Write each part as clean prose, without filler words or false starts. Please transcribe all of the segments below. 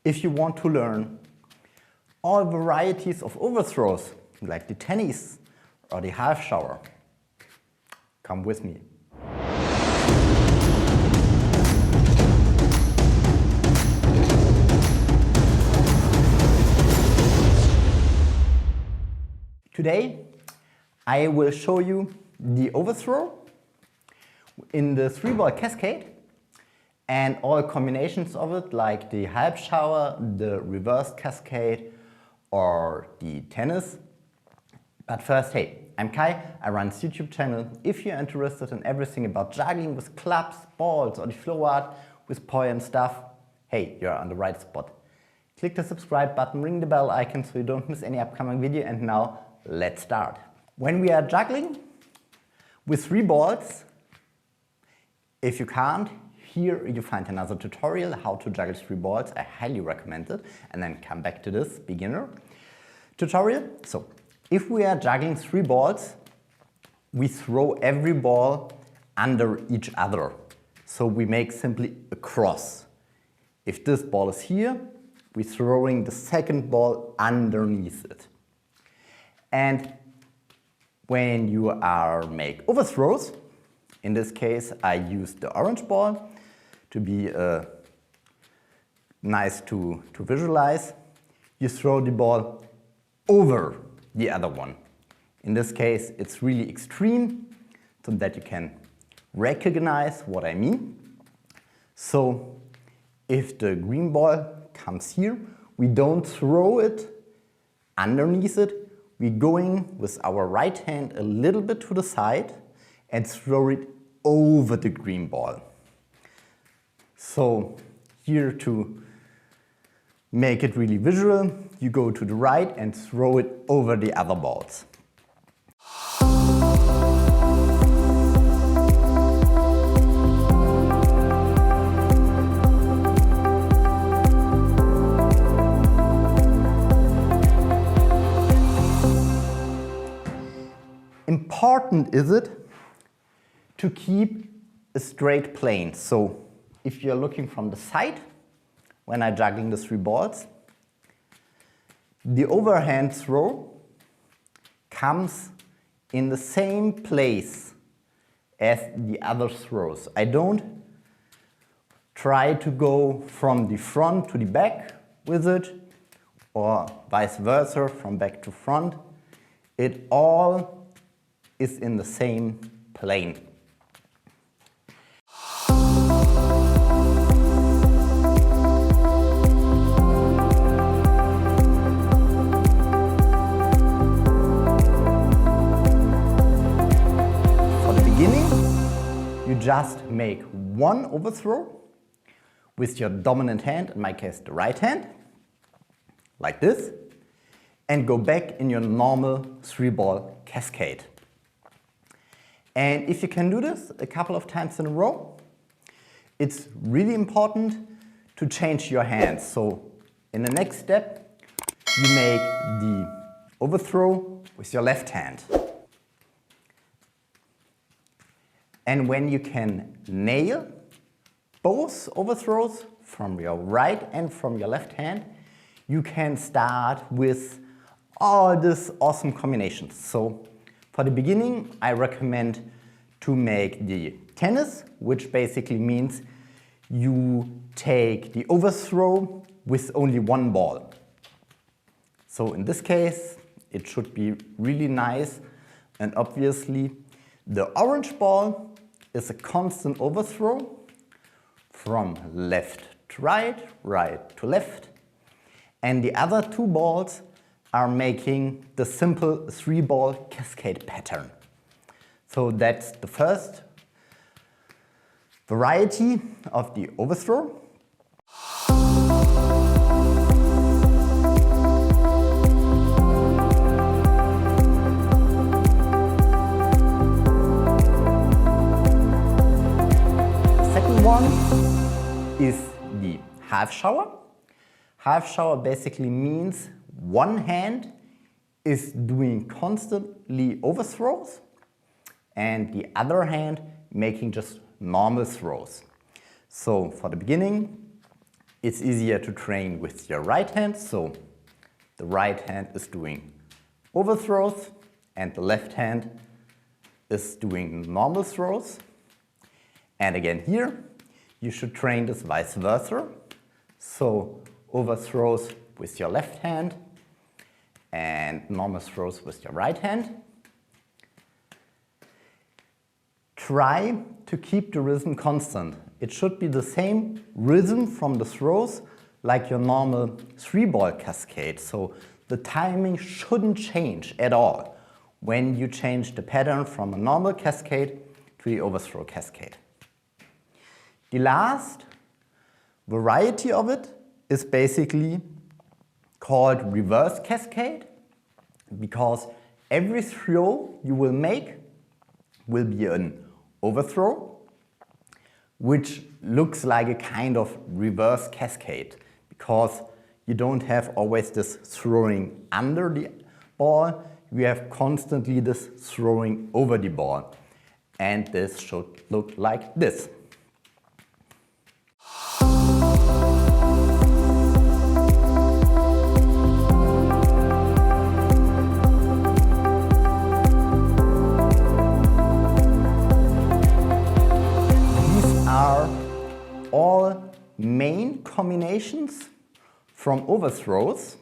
If you want to learn all varieties of overthrows, like the tennis or the half shower, come with me. Today I will show you the overthrow in the 3-ball cascade and all combinations of it, like the half shower, the reverse cascade or the tennis. But first, hey, I'm Kai, I run this YouTube channel. If you're interested in everything about juggling with clubs, balls or the flow art with poi and stuff, hey, you're on the right spot. Click the subscribe button, ring the bell icon so you don't miss any upcoming video, and now let's start. When we are juggling with 3 balls, if you can't, here you find another tutorial how to juggle 3 balls. I highly recommend it, and then come back to this beginner tutorial. So if we are juggling 3 balls, we throw every ball under each other. So we make simply a cross. If this ball is here, we're throwing the second ball underneath it. And when you make overthrows, in this case I use the orange ball to be nice to visualize. You throw the ball over the other one. In this case it's really extreme so that you can recognize what I mean. So if the green ball comes here, we don't throw it underneath it. We're going with our right hand a little bit to the side and throw it over the green ball. So here, to make it really visual, you go to the right and throw it over the other balls. Important is it to keep a straight plane. So if you're looking from the side, when I'm juggling the 3 balls, the overhand throw comes in the same place as the other throws. I don't try to go from the front to the back with it, or vice versa, from back to front. It all is in the same plane. You just make one overthrow with your dominant hand, in my case the right hand, like this, and go back in your normal 3-ball cascade. And if you can do this a couple of times in a row, it's really important to change your hands. So in the next step, you make the overthrow with your left hand. And when you can nail both overthrows from your right and from your left hand, you can start with all these awesome combinations. So for the beginning, I recommend to make the tennis, which basically means you take the overthrow with only 1 ball. So in this case, it should be really nice, and obviously the orange ball is a constant overthrow from left to right, right to left, and the other 2 balls are making the simple 3-ball cascade pattern. So that's the first variety of the overthrow. One is the half shower. Half shower basically means one hand is doing constantly overthrows and the other hand making just normal throws. So for the beginning, it's easier to train with your right hand, so the right hand is doing overthrows and the left hand is doing normal throws. And again here, you should train this vice versa. So overthrows with your left hand and normal throws with your right hand. Try to keep the rhythm constant. It should be the same rhythm from the throws like your normal 3-ball cascade. So the timing shouldn't change at all when you change the pattern from a normal cascade to the overthrow cascade. The last variety of it is basically called reverse cascade, because every throw you will make will be an overthrow, which looks like a kind of reverse cascade, because you don't have always this throwing under the ball, you have constantly this throwing over the ball. And this should look like this. All main combinations from overthrows,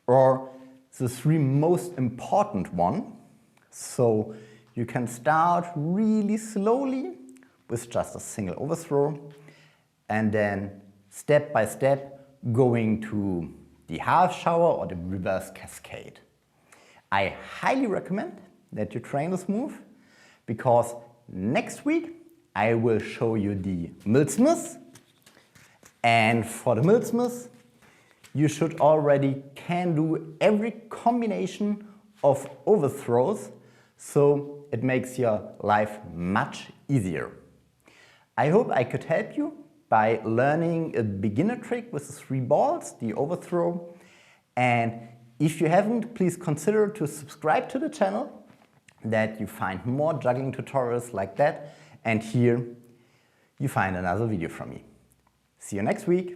or the 3 most important ones. So you can start really slowly with just a single overthrow and then step by step going to the half shower or the reverse cascade. I highly recommend that you train this move, because next week I will show you the Milsmith, and for the Milsmith you should already can do every combination of overthrows, so it makes your life much easier. I hope I could help you by learning a beginner trick with the 3 balls, the overthrow, and if you haven't, please consider to subscribe to the channel, that you find more juggling tutorials like that. And here you find another video from me. See you next week.